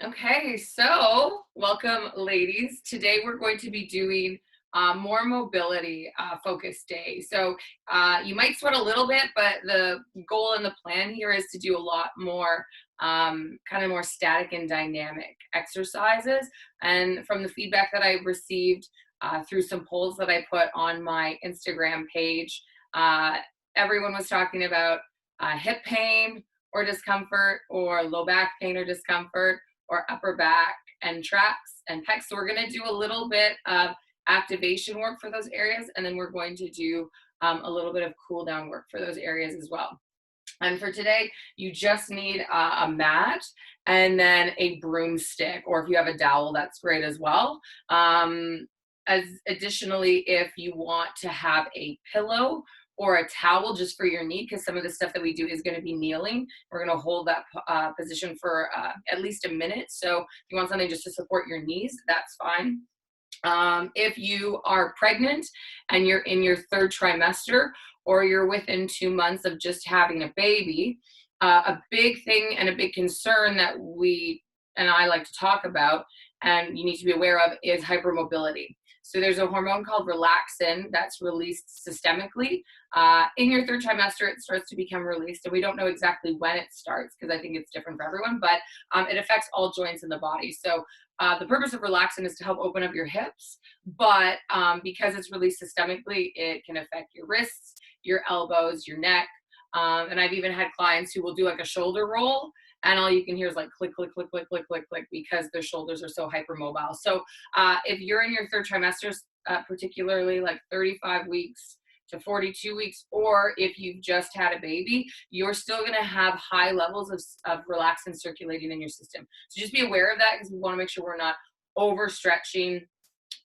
Okay, so welcome, ladies. Today we're going to be doing more mobility focused day. So you might sweat a little bit, but the goal and the plan here is to do a lot more kind of more static and dynamic exercises. And from the feedback that I received through some polls that I put on my Instagram page, uh, everyone was talking about hip pain or discomfort, or low back pain or discomfort, or upper back and traps and pecs. So we're going to do a little bit of activation work for those areas, and then we're going to do a little bit of cool down work for those areas as well. And for today, you just need a mat and then a broomstick, or if you have a dowel, that's great as well. As additionally, if you want to have a pillow or a towel just for your knee, because some of the stuff that we do is going to be kneeling. We're going to hold that position for at least a minute. So if you want something just to support your knees, that's fine. If you are pregnant and you're in your third trimester, or you're within 2 months of just having a baby, a big thing and a big concern that we and I like to talk about and you need to be aware of is hypermobility. So there's a hormone called relaxin that's released systemically. In your third trimester, it starts to become released, and we don't know exactly when it starts because I think it's different for everyone, but it affects all joints in the body. So the purpose of relaxin is to help open up your hips, but because it's released systemically, it can affect your wrists, your elbows, your neck. And I've even had clients who will do like a shoulder roll, and all you can hear is like click, click, click, click, click, click, click, because their shoulders are so hypermobile. So if you're in your third trimester, particularly like 35 weeks to 42 weeks, or if you've just had a baby, you're still going to have high levels of relaxin circulating in your system. So just be aware of that, because we want to make sure we're not overstretching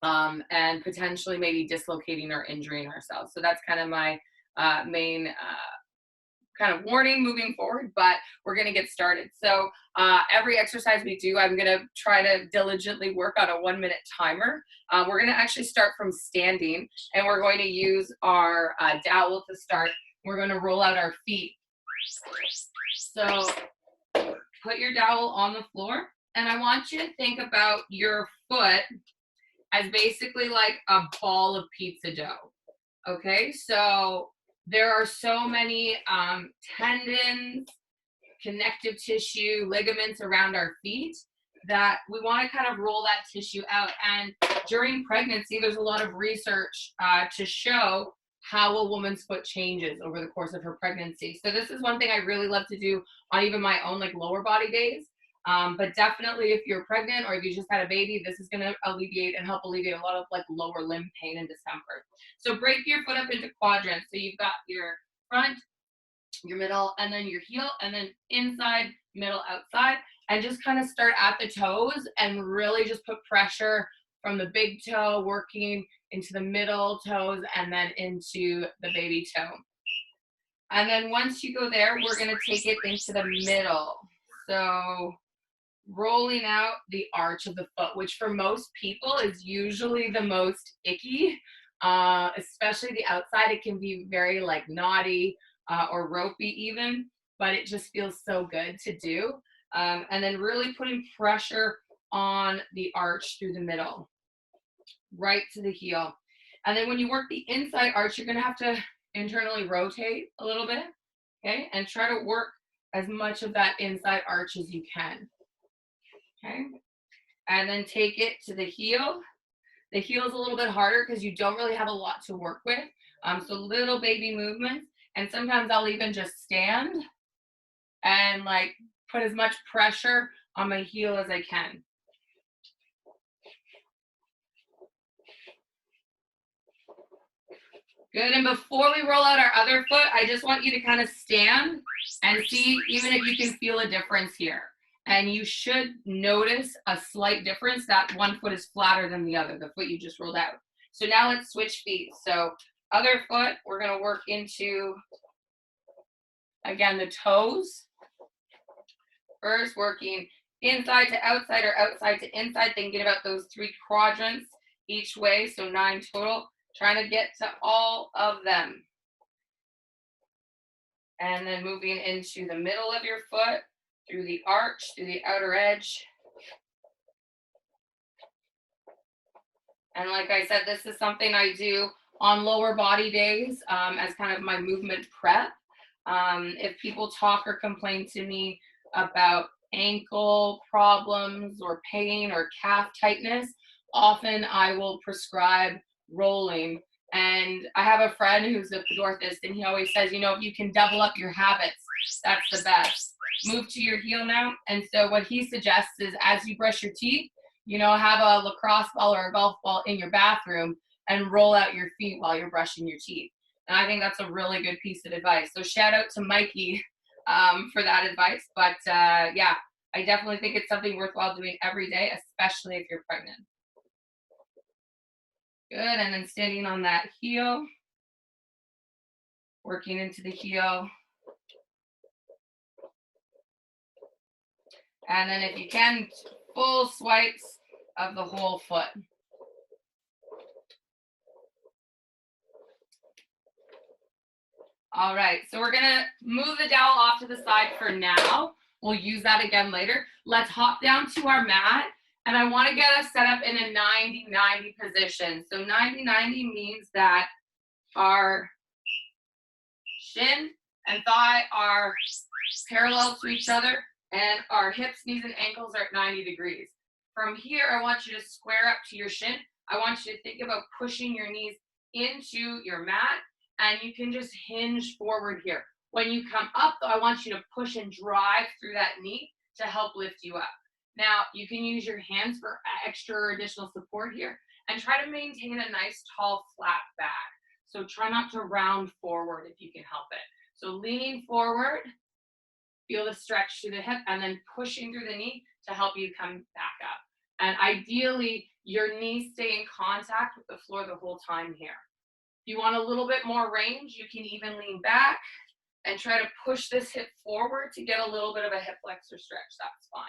and potentially maybe dislocating or injuring ourselves. So that's kind of my main kind of warning moving forward, but we're going to get started. So every exercise we do, I'm going to try to diligently work on a 1-minute timer. We're going to actually start from standing, and we're going to use our dowel to start. We're going to roll out our feet. So put your dowel on the floor, and I want you to think about your foot as basically like a ball of pizza dough. Okay, so there are so many tendons, connective tissue, ligaments around our feet that we want to kind of roll that tissue out. And during pregnancy, there's a lot of research to show how a woman's foot changes over the course of her pregnancy. So this is one thing I really love to do on even my own like lower body days. But definitely if you're pregnant or if you just had a baby, this is going to alleviate and help alleviate a lot of like lower limb pain and discomfort. So break your foot up into quadrants. So you've got your front, your middle, and then your heel, and then inside, middle, outside, and just kind of start at the toes and really just put pressure from the big toe working into the middle toes and then into the baby toe. And then once you go there, we're going to take it into the middle. So rolling out the arch of the foot, which for most people is usually the most icky, especially the outside. It can be very like knotty or ropey even, but it just feels so good to do. And then really putting pressure on the arch through the middle, right to the heel. And then when you work the inside arch, you're going to have to internally rotate a little bit, okay? And try to work as much of that inside arch as you can. Okay, and then take it to the heel. The heel is a little bit harder because you don't really have a lot to work with. So little baby movements, and sometimes I'll even just stand and like put as much pressure on my heel as I can. Good, and before we roll out our other foot, I just want you to kind of stand and see even if you can feel a difference here. And you should notice a slight difference. That one foot is flatter than the other, the foot you just rolled out. So now let's switch feet. So other foot, we're going to work into, again, the toes. First, working inside to outside or outside to inside, thinking about those 3 quadrants each way, so 9 total, trying to get to all of them. And then moving into the middle of your foot, through the arch, through the outer edge, And like I said, this is something I do on lower body days as kind of my movement prep. If people talk or complain to me about ankle problems or pain or calf tightness, often I will prescribe rolling. And I have a friend who's a podorthist, and he always says, you know, if you can double up your habits, that's the best. Move to your heel now. And so what he suggests is as you brush your teeth, you know, have a lacrosse ball or a golf ball in your bathroom and roll out your feet while you're brushing your teeth. And I think that's a really good piece of advice. So shout out to Mikey for that advice. But yeah, I definitely think it's something worthwhile doing every day, especially if you're pregnant. Good. And then standing on that heel, working into the heel. And then if you can, full swipes of the whole foot. All right, so we're gonna move the dowel off to the side for now. We'll use that again later. Let's hop down to our mat, and I wanna get us set up in a 90-90 position. So 90-90 means that our shin and thigh are parallel to each other, and our hips, knees, and ankles are at 90 degrees. From here, I want you to square up to your shin. I want you to think about pushing your knees into your mat, and you can just hinge forward here. When you come up, though, I want you to push and drive through that knee to help lift you up. Now, you can use your hands for extra or additional support here, and try to maintain a nice, tall, flat back. So try not to round forward if you can help it. So leaning forward, feel the stretch through the hip, and then pushing through the knee to help you come back up. And ideally, your knees stay in contact with the floor the whole time here. If you want a little bit more range, you can even lean back and try to push this hip forward to get a little bit of a hip flexor stretch. That's fine.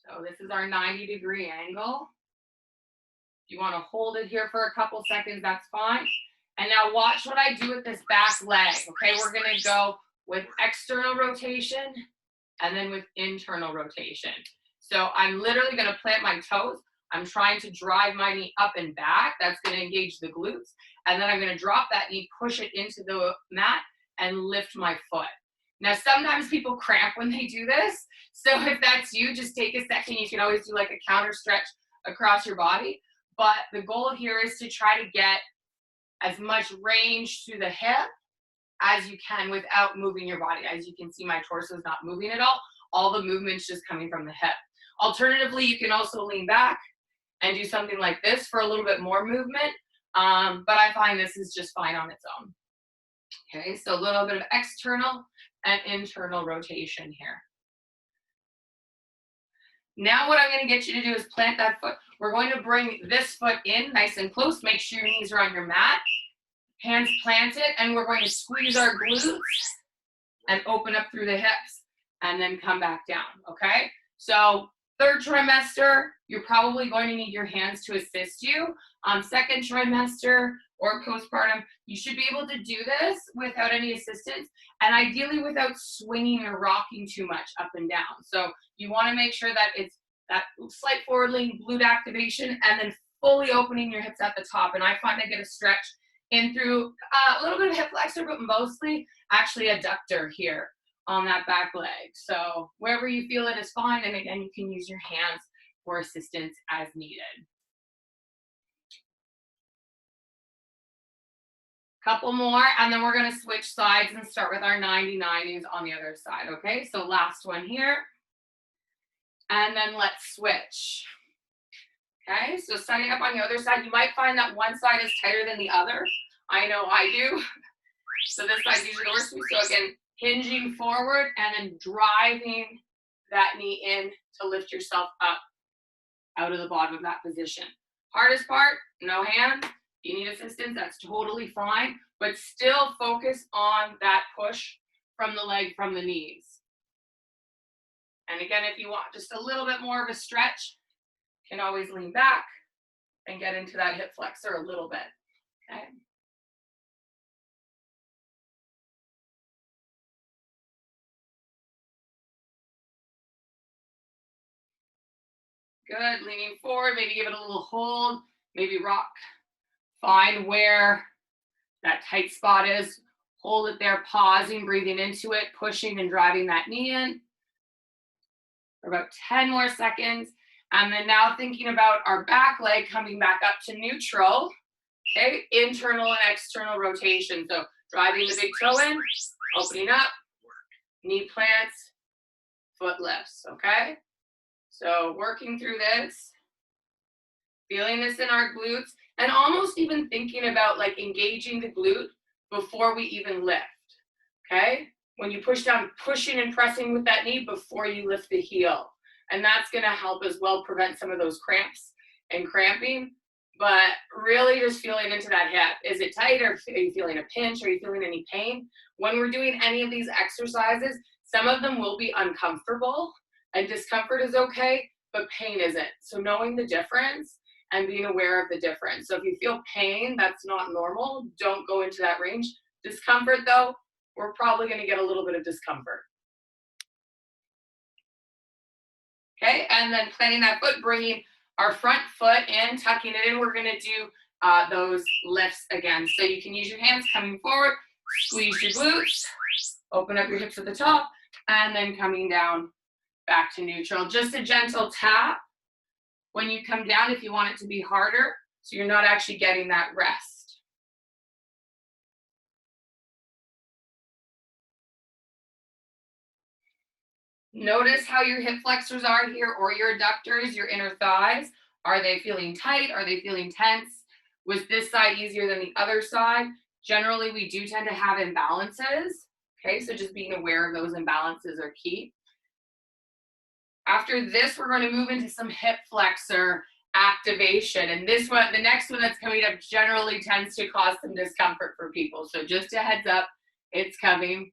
So this is our 90-degree angle. If you want to hold it here for a couple seconds, that's fine. And now watch what I do with this back leg, okay? We're gonna go with external rotation and then with internal rotation. So I'm literally gonna plant my toes. I'm trying to drive my knee up and back. That's gonna engage the glutes. And then I'm gonna drop that knee, push it into the mat, and lift my foot. Now, sometimes people cramp when they do this. So if that's you, just take a second. You can always do like a counter stretch across your body. But the goal here is to try to get as much range through the hip as you can without moving your body. As you can see, my torso is not moving at all. All the movement's just coming from the hip. Alternatively, you can also lean back and do something like this for a little bit more movement. But I find this is just fine on its own. Okay, so a little bit of external and internal rotation here. Now what I'm going to get you to do is plant that foot. We're going to bring this foot in nice and close. Make sure your knees are on your mat. Hands planted, and we're going to squeeze our glutes and open up through the hips and then come back down, okay? So third trimester, you're probably going to need your hands to assist you. Second trimester or postpartum, you should be able to do this without any assistance, and ideally without swinging or rocking too much up and down. So you want to make sure that it's that slight forward lean glute activation and then fully opening your hips at the top. And I find I get a stretch in through a little bit of hip flexor, but mostly actually adductor here on that back leg. So wherever you feel it is fine. And again, you can use your hands for assistance as needed. Couple more, and then we're going to switch sides and start with our 90-90s on the other side, okay? So last one here, and then let's switch. Okay, so setting up on the other side, you might find that one side is tighter than the other. I know I do. So this side usually works for me. So again, hinging forward and then driving that knee in to lift yourself up out of the bottom of that position. Hardest part, no hand. If you need assistance, that's totally fine, but still focus on that push from the leg, from the knees. And again, if you want just a little bit more of a stretch, you can always lean back and get into that hip flexor a little bit, okay? Good, leaning forward, maybe give it a little hold, maybe rock. Find where that tight spot is. Hold it there, pausing, breathing into it, pushing and driving that knee in for about 10 more seconds. And then now thinking about our back leg coming back up to neutral, okay? Internal and external rotation. So driving the big toe in, opening up, knee plants, foot lifts, okay? So working through this, feeling this in our glutes, and almost even thinking about like engaging the glute before we even lift, okay? When you push down, pushing and pressing with that knee before you lift the heel. And that's gonna help as well prevent some of those cramps and cramping, but really just feeling into that hip. Is it tight, or are you feeling a pinch? Are you feeling any pain? When we're doing any of these exercises, some of them will be uncomfortable, and discomfort is okay, but pain isn't. So knowing the difference and being aware of the difference. So if you feel pain, that's not normal. Don't go into that range. Discomfort though, we're probably gonna get a little bit of discomfort. Okay, and then planting that foot, bringing our front foot in, tucking it in. We're gonna do those lifts again. So you can use your hands coming forward, squeeze your glutes, open up your hips at the top, and then coming down back to neutral. Just a gentle tap when you come down if you want it to be harder, so you're not actually getting that rest. Notice how your hip flexors are here, or your adductors, your inner thighs. Are they feeling tight? Are they feeling tense? Was this side easier than the other side? Generally, we do tend to have imbalances. Okay, so just being aware of those imbalances are key. After this, we're going to move into some hip flexor activation. And this one, the next one that's coming up, generally tends to cause some discomfort for people. So just a heads up, it's coming.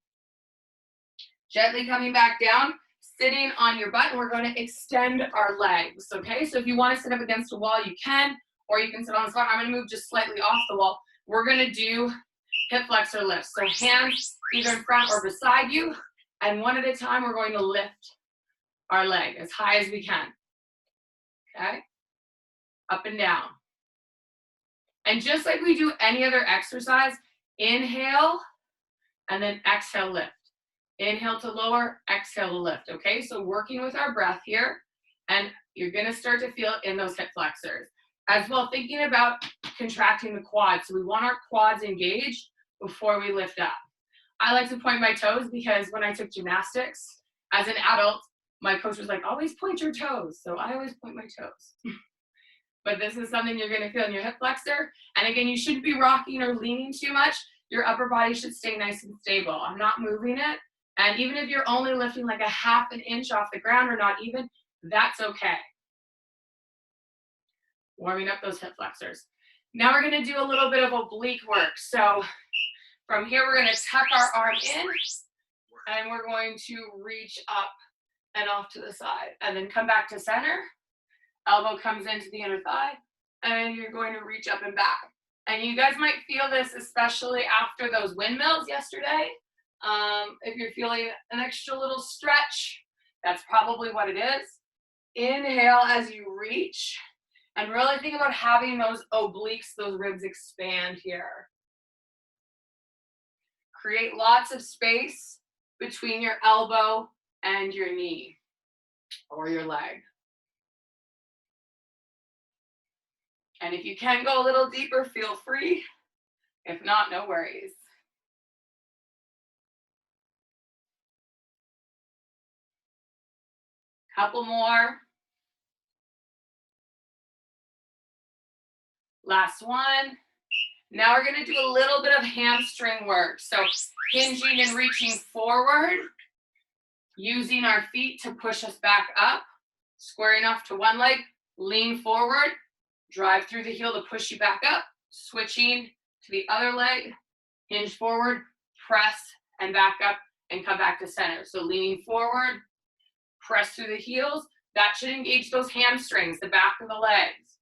Gently coming back down, sitting on your butt, and we're going to extend our legs, okay? So if you want to sit up against a wall, you can, or you can sit on the spot. I'm going to move just slightly off the wall. We're going to do hip flexor lifts. So hands either in front or beside you, and one at a time, we're going to lift our leg as high as we can, okay? Up and down. And just like we do any other exercise, inhale, and then exhale, lift. Inhale to lower, exhale to lift, okay? So working with our breath here, and you're gonna start to feel in those hip flexors. As well, thinking about contracting the quads. So we want our quads engaged before we lift up. I like to point my toes because when I took gymnastics as an adult, my coach was like, always point your toes. So I always point my toes. But this is something you're gonna feel in your hip flexor. And again, you shouldn't be rocking or leaning too much. Your upper body should stay nice and stable. I'm not moving it. And even if you're only lifting like a half an inch off the ground or not even, that's okay. Warming up those hip flexors. Now we're gonna do a little bit of oblique work. So from here, we're gonna tuck our arm in, and we're going to reach up and off to the side, and then come back to center. Elbow comes into the inner thigh, and you're going to reach up and back. And you guys might feel this, especially after those windmills yesterday. If you're feeling an extra little stretch, that's probably what it is. Inhale as you reach, and really think about having those obliques, those ribs expand here. Create lots of space between your elbow and your knee or your leg. And if you can go a little deeper, feel free. If not, no worries. Couple more. Last one. Now we're gonna do a little bit of hamstring work. So hinging and reaching forward, using our feet to push us back up, squaring off to one leg, lean forward, drive through the heel to push you back up, switching to the other leg, hinge forward, press and back up and come back to center. So leaning forward, press through the heels. That should engage those hamstrings, the back of the legs,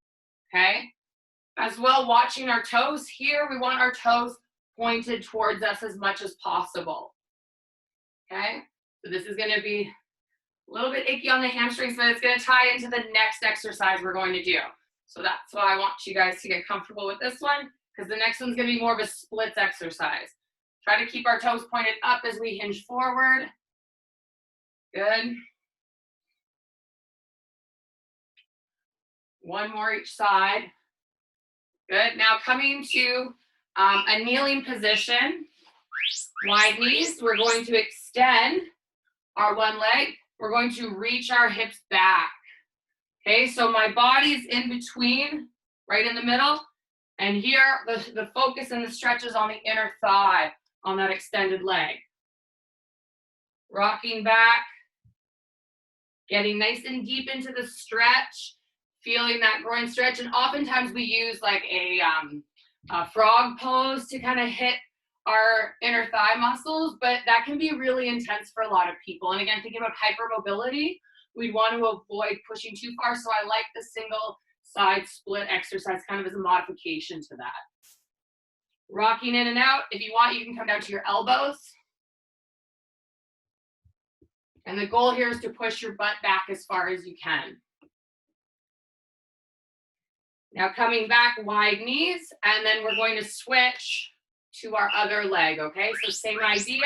okay? As well, watching our toes here, we want our toes pointed towards us as much as possible, okay? So this is gonna be A little bit icky on the hamstrings, but it's going to tie into the next exercise we're going to do. So that's why I want you guys to get comfortable with this one, because the next one's going to be more of a splits exercise. Try to keep our toes pointed up as we hinge forward. Good. One more each side. Good. Now coming to a kneeling position. Wide knees. We're going to extend our one leg. We're going to reach our hips back. Okay, so my body's in between, right in the middle. And here, the focus and the stretch is on the inner thigh, on that extended leg. Rocking back. Getting nice and deep into the stretch. Feeling that groin stretch. And oftentimes we use like a frog pose to kind of hit our inner thigh muscles, but that can be really intense for a lot of people. And again, thinking about hypermobility, we'd want to avoid pushing too far. So I like the single side split exercise kind of as a modification to that. Rocking in and out. If you want, you can come down to your elbows. And the goal here is to push your butt back as far as you can. Now coming back, wide knees, and then we're going to switch to our other leg, okay? So same idea,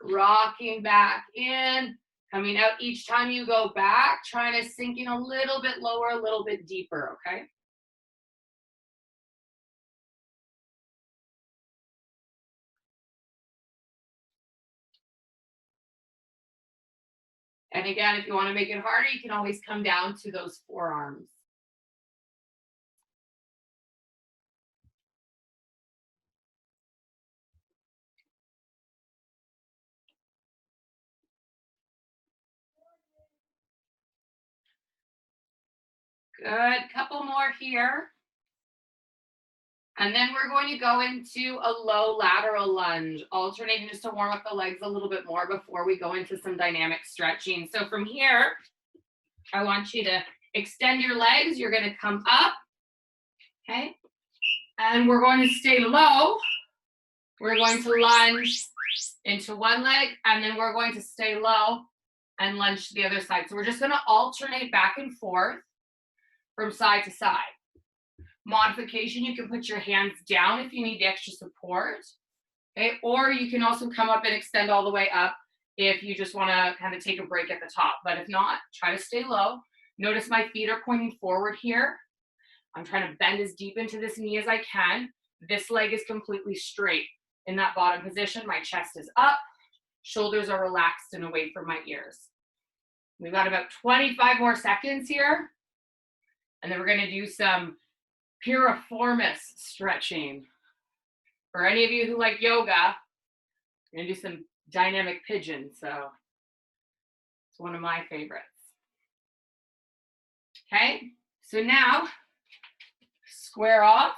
rocking back in, coming out each time you go back, trying to sink in a little bit lower, a little bit deeper, okay? And again, if you want to make it harder, you can always come down to those forearms. Good, couple more here. And then we're going to go into a low lateral lunge, alternating just to warm up the legs a little bit more before we go into some dynamic stretching. So from here, I want you to extend your legs. You're going to come up, okay? And we're going to stay low. We're going to lunge into one leg, and then we're going to stay low and lunge to the other side. So we're just going to alternate back and forth from side to side. Modification, you can put your hands down if you need the extra support, okay? Or you can also come up and extend all the way up if you just want to kind of take a break at the top. But if not, try to stay low. Notice my feet are pointing forward here. I'm trying to bend as deep into this knee as I can. This leg is completely straight in that bottom position. My chest is up, shoulders are relaxed and away from my ears. We've got about 25 more seconds here. And then we're going to do some piriformis stretching. For any of you who like yoga, we're going to do some dynamic pigeon. So it's one of my favorites. Okay, so now square off,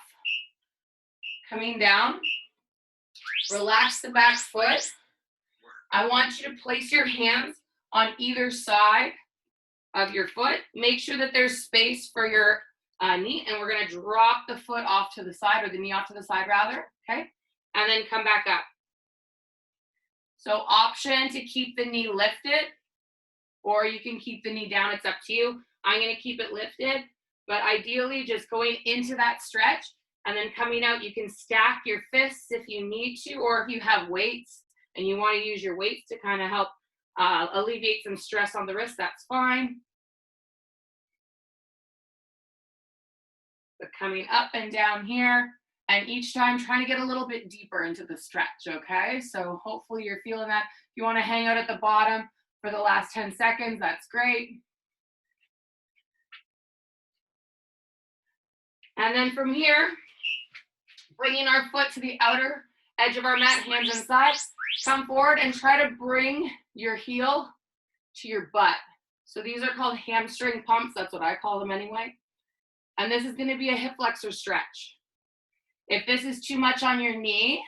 coming down, relax the back foot. I want you to place your hands on either side of your foot. Make sure that there's space for your knee, and we're going to drop the foot off to the side, or the knee off to the side rather, okay? And then come back up. So option to keep the knee lifted, or you can keep the knee down, it's up to you. I'm going to keep it lifted, but ideally just going into that stretch and then coming out. You can stack your fists if you need to, or if you have weights and you want to use your weights to kind of help alleviate some stress on the wrist, that's fine. But coming up and down here, and each time trying to get a little bit deeper into the stretch, okay? So hopefully you're feeling that. If you want to hang out at the bottom for the last 10 seconds, that's great. And then from here, bringing our foot to the outer edge of our mat, hands inside, come forward and try to bring your heel to your butt. So these are called hamstring pumps. That's what I call them anyway. And this is going to be a hip flexor stretch. If this is too much on your knee,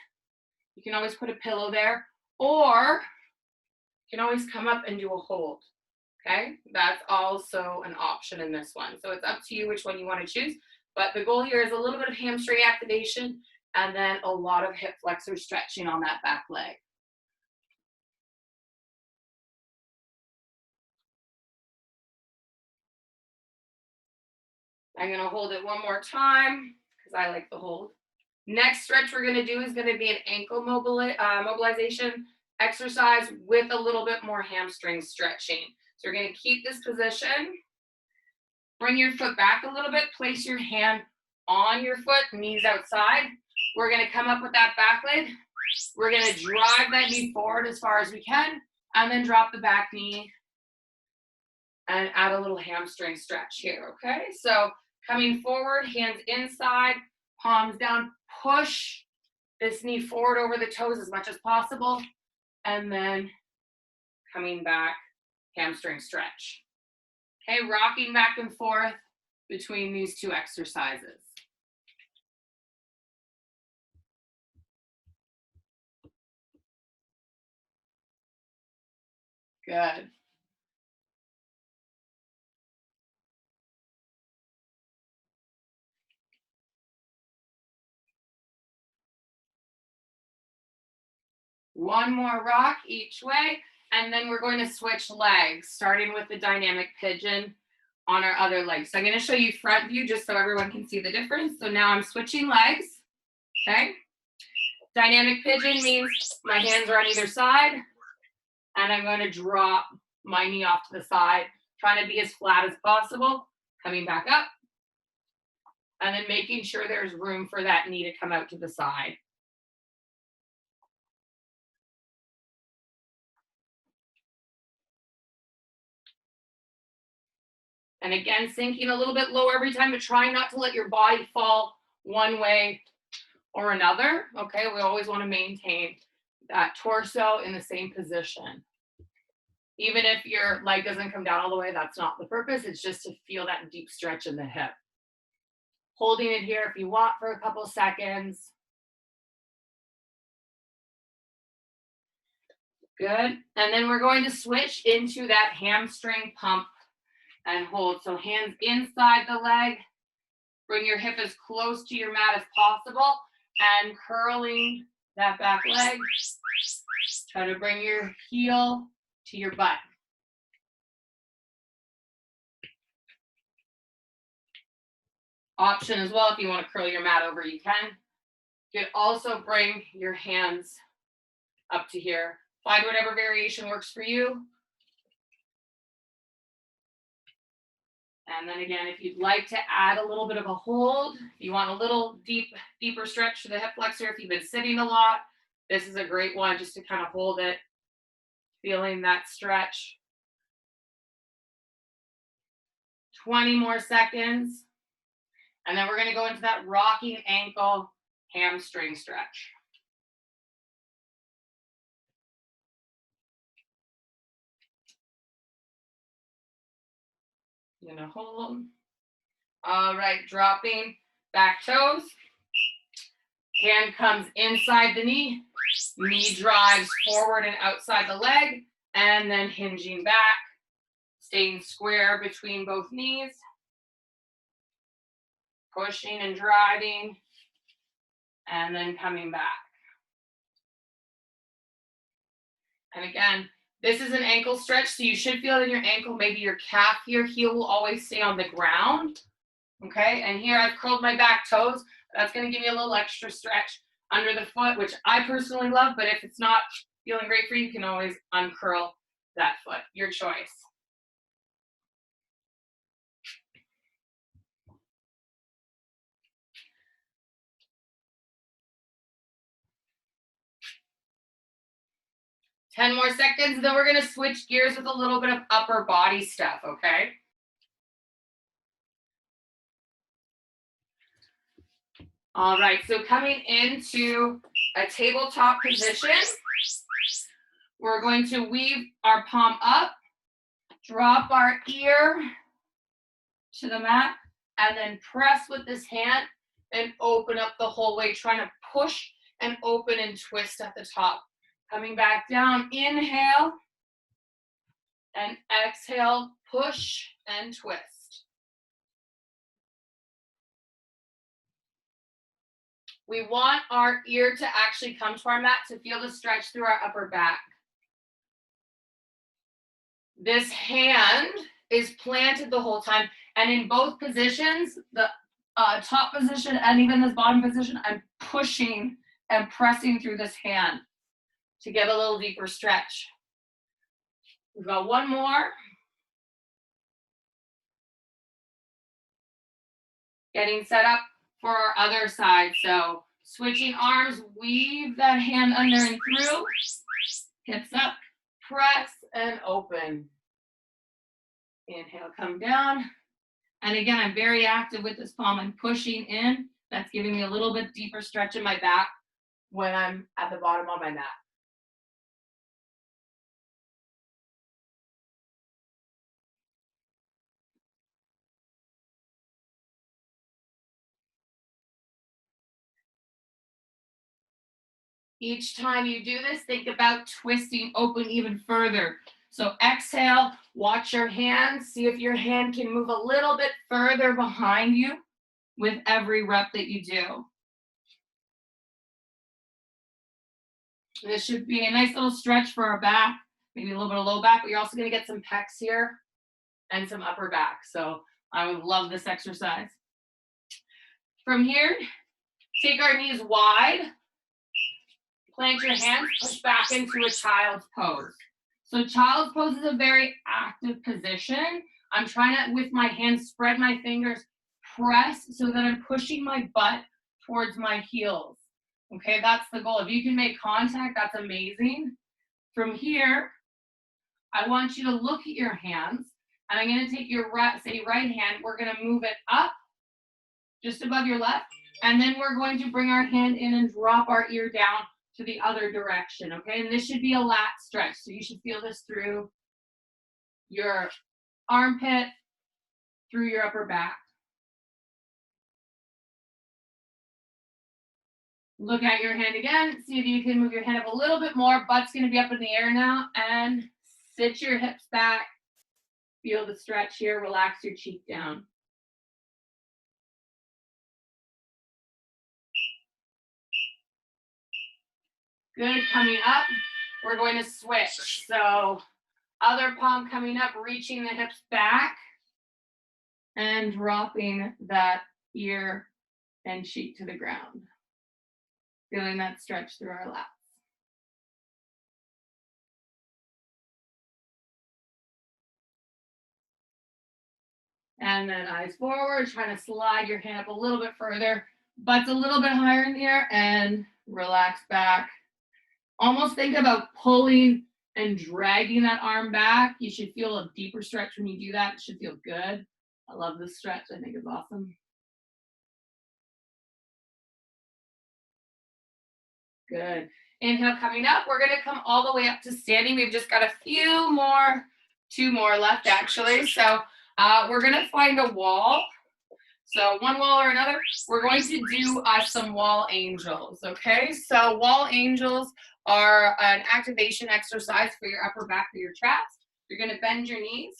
you can always put a pillow there, or you can always come up and do a hold, okay? That's also an option in this one. So it's up to you which one you want to choose. But the goal here is a little bit of hamstring activation and then a lot of hip flexor stretching on that back leg. I'm gonna hold it one more time because I like the hold. Next stretch we're gonna do is gonna be an ankle mobilization exercise with a little bit more hamstring stretching. So we're gonna keep this position. Bring your foot back a little bit, place your hand on your foot, knees outside. We're gonna come up with that back leg. We're gonna drive that knee forward as far as we can, and then drop the back knee and add a little hamstring stretch here, okay? So coming forward, hands inside, palms down, push this knee forward over the toes as much as possible, and then coming back, hamstring stretch. Okay, rocking back and forth between these two exercises. Good. One more rock each way, and then we're going to switch legs, starting with the dynamic pigeon on our other leg. So I'm going to show you front view just so everyone can see the difference. So now I'm switching legs, okay? Dynamic pigeon means my hands are on either side, and I'm going to drop my knee off to the side, trying to be as flat as possible, coming back up, and then making sure there's room for that knee to come out to the side. And again, sinking a little bit low every time, but trying not to let your body fall one way or another, okay? We always want to maintain that torso in the same position. Even if your leg doesn't come down all the way, that's not the purpose. It's just to feel that deep stretch in the hip. Holding it here if you want for a couple seconds. Good. And then we're going to switch into that hamstring pump and hold. So hands inside the leg. Bring your hip as close to your mat as possible and curling that back leg. Try to bring your heel to your butt. Option as well, if you want to curl your mat over, you can. You can also bring your hands up to here. Find whatever variation works for you. And then again, if you'd like to add a little bit of a hold, if you want a little deeper stretch to the hip flexor, if you've been sitting a lot, this is a great one just to kind of hold it, feeling that stretch. 20 more seconds. And then we're going to go into that rocking ankle hamstring stretch. You're going to hold. All right, dropping back toes. Hand comes inside the knee. Knee drives forward and outside the leg. And then hinging back. Staying square between both knees. Pushing and driving. And then coming back. And again, this is an ankle stretch, so you should feel it in your ankle, maybe your calf here. Heel will always stay on the ground. Okay, and here I've curled my back toes. That's going to give you a little extra stretch under the foot, which I personally love, but if it's not feeling great for you, you can always uncurl that foot, your choice. Ten more seconds, then we're going to switch gears with a little bit of upper body stuff, okay? All right, so coming into a tabletop position, we're going to weave our palm up, drop our ear to the mat, and then press with this hand and open up the whole way, trying to push and open and twist at the top. Coming back down, inhale, and exhale, push and twist. We want our ear to actually come to our mat to feel the stretch through our upper back. This hand is planted the whole time, And in both positions, the top position and even this bottom position, I'm pushing and pressing through this hand to get a little deeper stretch. We've got one more. Getting set up for our other side. So switching arms, weave that hand under and through. Hips up, press and open. Inhale, come down. And again, I'm very active with this palm. I'm pushing in. That's giving me a little bit deeper stretch in my back when I'm at the bottom of my mat. Each time you do this, think about twisting open even further. So exhale, watch your hands. See if your hand can move a little bit further behind you with every rep that you do. This should be a nice little stretch for our back, maybe a little bit of low back, but you're also gonna get some pecs here and some upper back. So I would love this exercise. From here, take our knees wide, plant your hands, push back into a child's pose. So child's pose is a very active position. I'm trying to, with my hands, spread my fingers, press so that I'm pushing my butt towards my heels. Okay, that's the goal. If you can make contact, that's amazing. From here, I want you to look at your hands, and I'm gonna take your right hand, we're gonna move it up just above your left, and then we're going to bring our hand in and drop our ear down to the other direction, okay? And this should be a lat stretch, so you should feel this through your armpit, through your upper back. Look at your hand again, see if you can move your hand up a little bit more. Butt's gonna be up in the air now, and sit your hips back. Feel the stretch here, relax your cheek down. Good, coming up, we're going to switch. So other palm coming up, reaching the hips back and dropping that ear and cheek to the ground. Feeling that stretch through our lats. And then eyes forward, trying to slide your hand up a little bit further. Butt's a little bit higher in the air and relax back. Almost think about pulling and dragging that arm back. You should feel a deeper stretch when you do that. It should feel good. I love this stretch. I think it's awesome. Good. Inhale, coming up. We're going to come all the way up to standing. We've just got a few more, 2 more left actually. So we're going to find a wall. So one wall or another. We're going to do some wall angels, okay? So wall angels are an activation exercise for your upper back or your traps. You're going to bend your knees.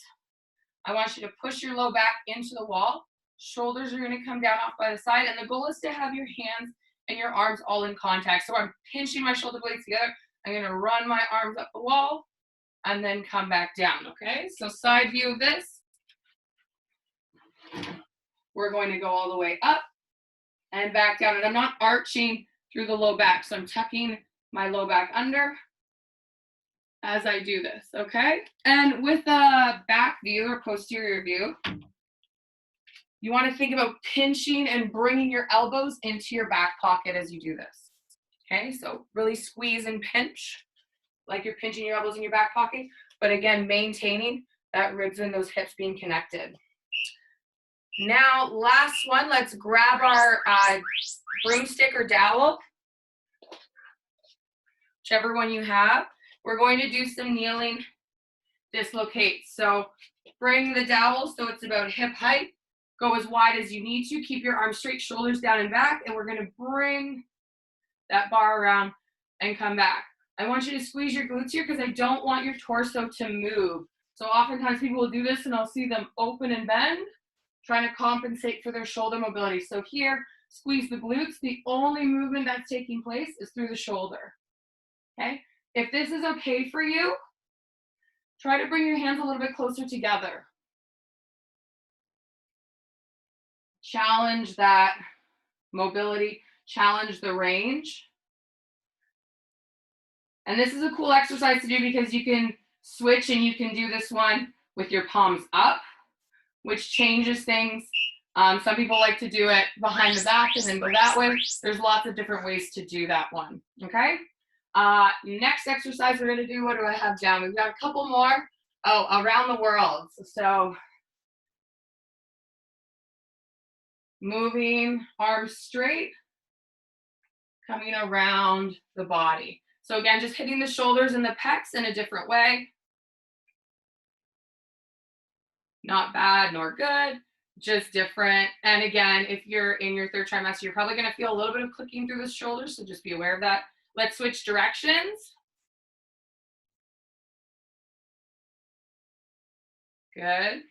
I want you to push your low back into the wall. Shoulders are going to come down off by the side, and the goal is to have your hands and your arms all in contact. So I'm pinching my shoulder blades together. I'm going to run my arms up the wall and then come back down, okay? So side view of this. We're going to go all the way up and back down, and I'm not arching through the low back, so I'm tucking my low back under as I do this, okay? And with the back view or posterior view, you want to think about pinching and bringing your elbows into your back pocket as you do this, okay? So really squeeze and pinch like you're pinching your elbows in your back pocket, but again, maintaining that ribs and those hips being connected. Now, last one, let's grab our broomstick or dowel, whichever one you have. We're going to do some kneeling dislocates. So bring the dowel so it's about hip height. Go as wide as you need to. Keep your arms straight, shoulders down and back, and we're going to bring that bar around and come back. I want you to squeeze your glutes here because I don't want your torso to move. So oftentimes people will do this and I'll see them open and bend, trying to compensate for their shoulder mobility. So here, squeeze the glutes. The only movement that's taking place is through the shoulder, okay? If this is okay for you, try to bring your hands a little bit closer together. challenge that mobility, challenge the range. And this is a cool exercise to do because you can switch and you can do this one with your palms up, which changes things. Some people like to do it behind the back and then go that way. There's lots of different ways to do that one, okay? Next exercise we're gonna do, what do I have down? We've got a couple more. Oh, around the world. So moving arms straight, coming around the body. So again, just hitting the shoulders and the pecs in a different way. Not bad nor good, just different. And again, if you're in your third trimester, you're probably gonna feel a little bit of clicking through the shoulders, so just be aware of that. Let's switch directions. Good.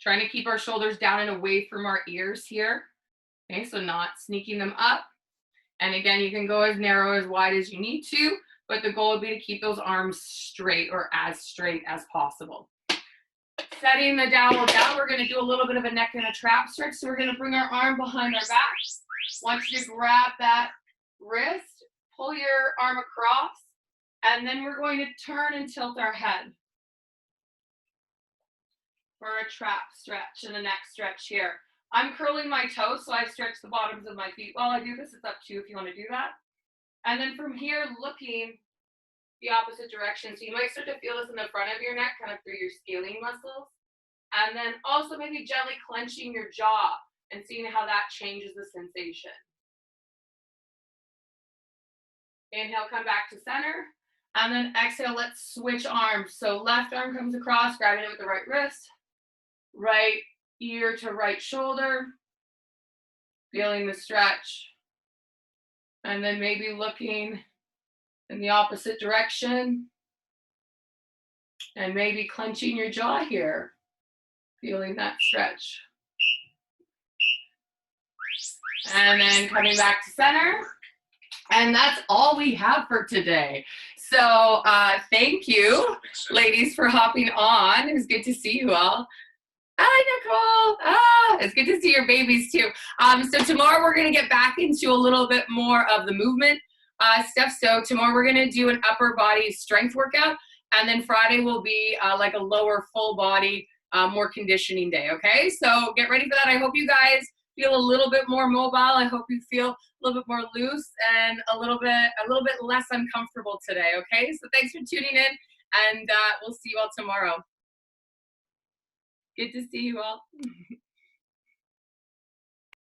Trying to keep our shoulders down and away from our ears here. Okay, so not sneaking them up. And again, you can go as narrow, as wide as you need to, but the goal would be to keep those arms straight or as straight as possible. Setting the dowel down, we're gonna do a little bit of a neck and a trap stretch. So we're gonna bring our arm behind our back. Want you to grab that wrist, pull your arm across, and then we're going to turn and tilt our head for a trap stretch and a neck stretch here. I'm curling my toes, so I stretch the bottoms of my feet while I do this. It's up to you if you want to do that. And then from here, looking the opposite direction. So you might start to feel this in the front of your neck, kind of through your scalene muscles. And then also maybe gently clenching your jaw and seeing how that changes the sensation. Inhale, come back to center. And then exhale, let's switch arms. So left arm comes across, grabbing it with the right wrist. Right ear to right shoulder, feeling the stretch, and then maybe looking in the opposite direction, and maybe clenching your jaw here, feeling that stretch. And then coming back to center, and that's all we have for today. So thank you, ladies, for hopping on. It was good to see you all. Hi, Nicole. It's good to see your babies too. So tomorrow we're going to get back into a little bit more of the movement stuff. So tomorrow we're going to do an upper body strength workout. And then Friday will be like a lower full body, more conditioning day. Okay, so get ready for that. I hope you guys feel a little bit more mobile. I hope you feel a little bit more loose and a little bit less uncomfortable today. Okay, so thanks for tuning in, and we'll see you all tomorrow. Good to see you all.